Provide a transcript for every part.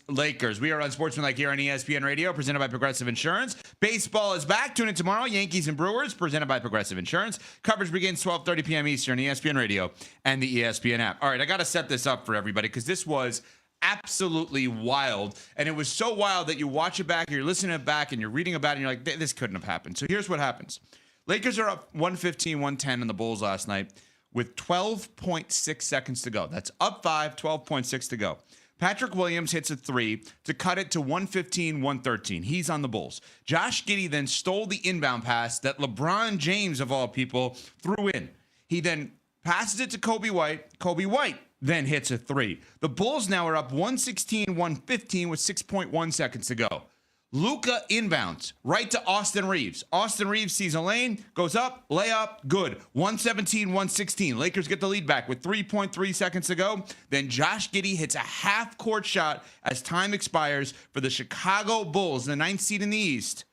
Lakers. We are on Sportsmanlike here on ESPN Radio, presented by Progressive Insurance. Baseball is back. Tune in tomorrow. Yankees and Brewers, presented by Progressive Insurance. Coverage begins 12:30 p.m. Eastern, ESPN Radio and the ESPN app. All right, I got to set this up for everybody because this was absolutely wild. And it was so wild that you watch it back, you're listening to it back, and you're reading about it, and you're like, this couldn't have happened. So here's what happens. Lakers are up 115-110 on the Bulls last night with 12.6 seconds to go. That's up 5, 12.6 to go. Patrick Williams hits a three to cut it to 115-113. He's on the Bulls. Josh Giddey then stole the inbound pass that LeBron James, of all people, threw in. He then passes it to Kobe White. Kobe White then hits a three. The Bulls now are up 116-115 with 6.1 seconds to go. Luka inbounds right to Austin Reeves. Austin Reeves sees a lane, goes up, layup, good. 117-116. Lakers get the lead back with 3.3 seconds to go. Then Josh Giddey hits a half-court shot as time expires for the Chicago Bulls, the 9th seed in the East,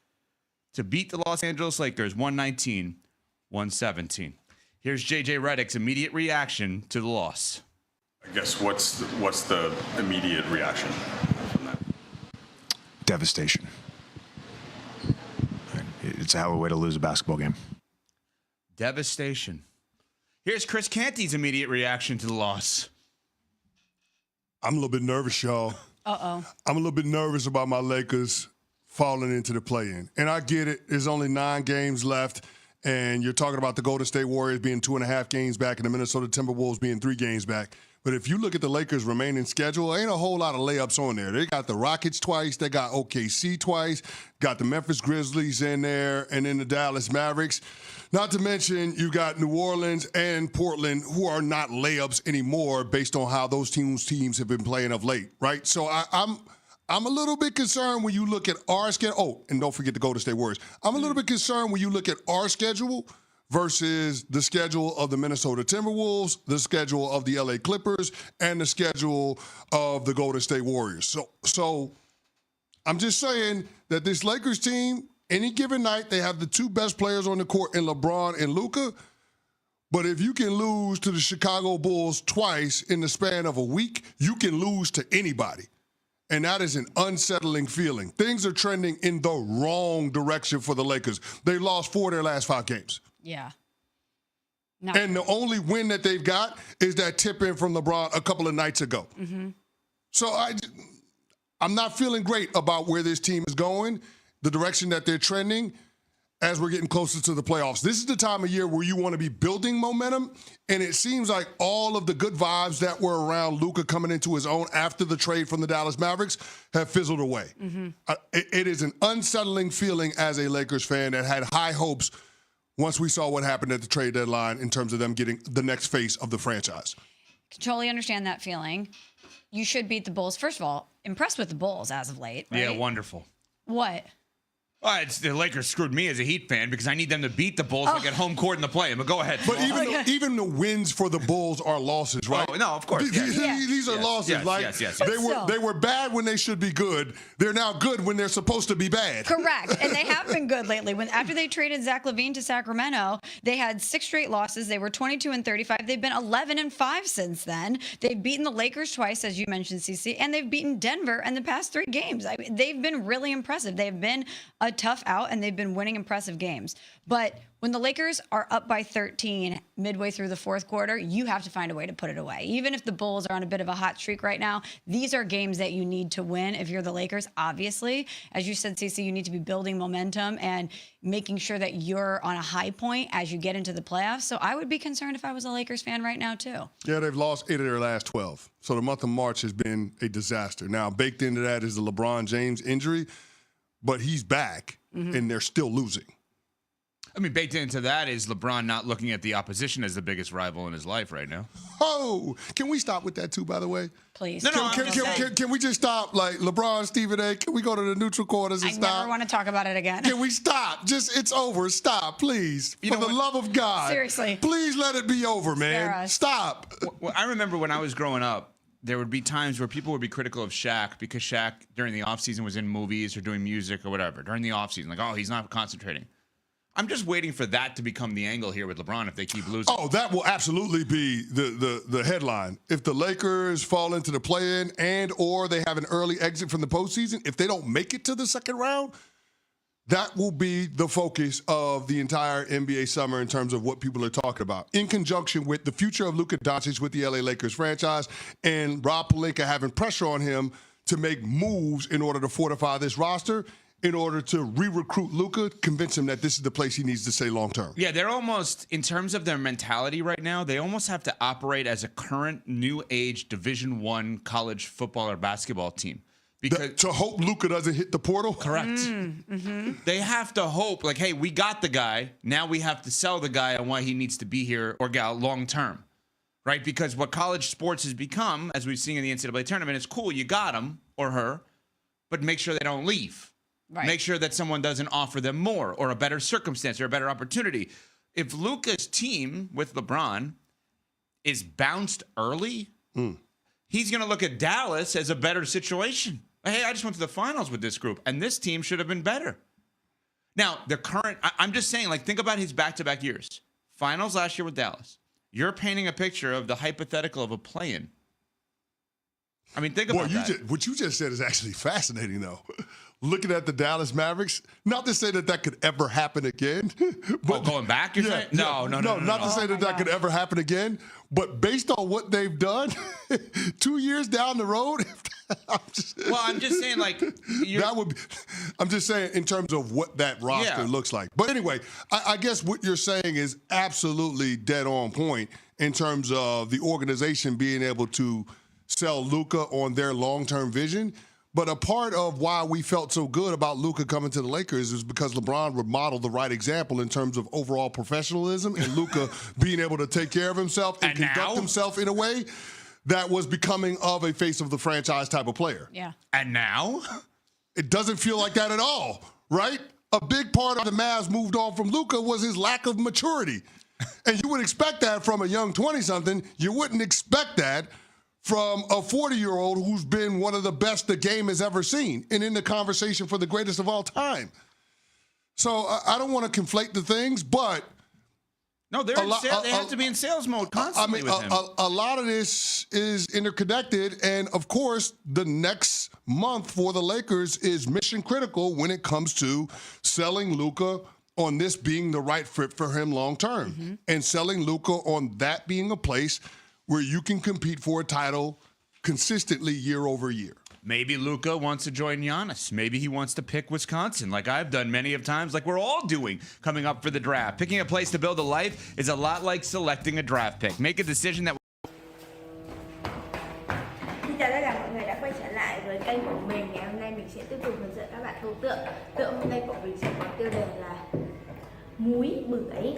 to beat the Los Angeles Lakers 119-117. Here's JJ Redick's immediate reaction to the loss. I guess what's the immediate reaction from that? Devastation. It's a hell of a way to lose a basketball game. Devastation. Here's Chris Canty's immediate reaction to the loss. I'm a little bit nervous, y'all. Uh-oh. I'm a little bit nervous about my Lakers falling into the play-in. And I get it. There's only 9 games left. And you're talking about the Golden State Warriors being 2.5 games back and the Minnesota Timberwolves being 3 games back. But if you look at the Lakers' remaining schedule, ain't a whole lot of layups on there. They got the Rockets twice. They got OKC twice. Got the Memphis Grizzlies in there, and then the Dallas Mavericks. Not to mention you got New Orleans and Portland, who are not layups anymore based on how those teams have been playing of late, right? So I'm a little bit concerned when you look at our schedule. Oh, and don't forget the Golden State Warriors. I'm a little bit concerned when you look at our schedule versus the schedule of the Minnesota Timberwolves, the schedule of the LA Clippers, and the schedule of the Golden State Warriors. So I'm just saying that this Lakers team, any given night, they have the 2 best players on the court in LeBron and Luka. But if you can lose to the Chicago Bulls twice in the span of a week, you can lose to anybody. And that is an unsettling feeling. Things are trending in the wrong direction for the Lakers. They lost 4 of their last 5 games. Yeah. And the only win that they've got is that tip-in from LeBron a couple of nights ago. Mm-hmm. So I'm not feeling great about where this team is going, the direction that they're trending as we're getting closer to the playoffs. This is the time of year where you want to be building momentum, and it seems like all of the good vibes that were around Luka coming into his own after the trade from the Dallas Mavericks have fizzled away. Mm-hmm. It is an unsettling feeling as a Lakers fan that had high hopes once we saw what happened at the trade deadline in terms of them getting the next face of the franchise. Can totally understand that feeling. You should beat the Bulls. First of all, impressed with the Bulls as of late, right? Yeah, wonderful. What? The Lakers screwed me as a Heat fan because I need them to beat the Bulls like at home court in the play. But go ahead. But even the wins for the Bulls are losses, right? Oh, no, of course. These are losses. Yes. They were bad when they should be good. They're now good when they're supposed to be bad. Correct. And they have been good lately. After they traded Zach LaVine to Sacramento, they had 6 straight losses. They were 22-35. They've been 11-5 since then. They've beaten the Lakers twice, as you mentioned, CC, and they've beaten Denver in the past 3 games. They've been really impressive. They've been a tough out, and they've been winning impressive games. But when the Lakers are up by 13 midway through the 4th quarter, you have to find a way to put it away. Even if the Bulls are on a bit of a hot streak right now, these are games that you need to win if you're the Lakers, obviously. As you said, Cece, you need to be building momentum and making sure that you're on a high point as you get into the playoffs. So I would be concerned if I was a Lakers fan right now, too. Yeah, they've lost 8 of their last 12. So the month of March has been a disaster. Now, baked into that is the LeBron James injury, but he's back, and they're still losing. I mean, baked into that is LeBron not looking at the opposition as the biggest rival in his life right now. Oh, can we stop with that too, by the way? Please. Can we just stop? Like, LeBron, Stephen A., can we go to the neutral quarters and stop? I never want to talk about it again. Can we stop? It's over. Stop, please. For the love of God. Seriously. Please let it be over, man. Stop. Well, I remember when I was growing up, there would be times where people would be critical of Shaq because Shaq, during the offseason, was in movies or doing music or whatever. During the offseason, like, oh, he's not concentrating. I'm just waiting for that to become the angle here with LeBron if they keep losing. Oh, that will absolutely be the headline. If the Lakers fall into the play-in and or they have an early exit from the postseason, if they don't make it to the second round, that will be the focus of the entire NBA summer in terms of what people are talking about, in conjunction with the future of Luka Doncic with the LA Lakers franchise and Rob Pelinka having pressure on him to make moves in order to fortify this roster, in order to re-recruit Luka, convince him that this is the place he needs to stay long-term. Yeah, they're almost, in terms of their mentality right now, they almost have to operate as a current new age Division I college football or basketball team. Because to hope Luka doesn't hit the portal? Correct. They have to hope, like, hey, we got the guy. Now we have to sell the guy on why he needs to be here or gal long-term, right? Because what college sports has become, as we've seen in the NCAA tournament, is cool, you got him or her, but make sure they don't leave. Right. Make sure that someone doesn't offer them more or a better circumstance or a better opportunity. If Luka's team with LeBron is bounced early, he's going to look at Dallas as a better situation. Hey, I just went to the finals with this group, and this team should have been better. Now, the current, I'm just saying, like, think about his back-to-back years. Finals last year with Dallas. You're painting a picture of the hypothetical of a play-in. I mean, think about that. What you just said is actually fascinating, though. Looking at the Dallas Mavericks, not to say that could ever happen again. But going back, you're saying? No. Not to say that could ever happen again. But based on what they've done, 2 years down the road, I'm just saying, like, I'm just saying in terms of what that roster looks like. But anyway, I guess what you're saying is absolutely dead on point in terms of the organization being able to sell Luka on their long-term vision. But a part of why we felt so good about Luka coming to the Lakers is because LeBron remodeled the right example in terms of overall professionalism and Luka being able to take care of himself and conduct himself in a way that was becoming of a face of the franchise type of player. Yeah. And now? It doesn't feel like that at all, right? A big part of the Mavs moved on from Luka was his lack of maturity. And you would expect that from a young 20-something. You wouldn't expect that from a 40-year-old who's been one of the best the game has ever seen and in the conversation for the greatest of all time. So I don't want to conflate the things, but no, they have to be in sales mode constantly with him. A lot of this is interconnected, and of course, the next month for the Lakers is mission critical when it comes to selling Luka on this being the right fit for him long term, and selling Luka on that being a place where you can compete for a title consistently year over year. Maybe Luka wants to join Giannis. Maybe he wants to pick Wisconsin, like I've done many of times, like we're all doing coming up for the draft. Picking a place to build a life is a lot like selecting a draft pick. Make a decision that... Xin chào tất cả mọi người đã quay trở lại với kênh của mình. Ngày hôm nay mình sẽ tiếp tục hướng dẫn các bạn thâu tượng. Tượng hôm nay của mình sẽ có tiêu đề là múi bưởi.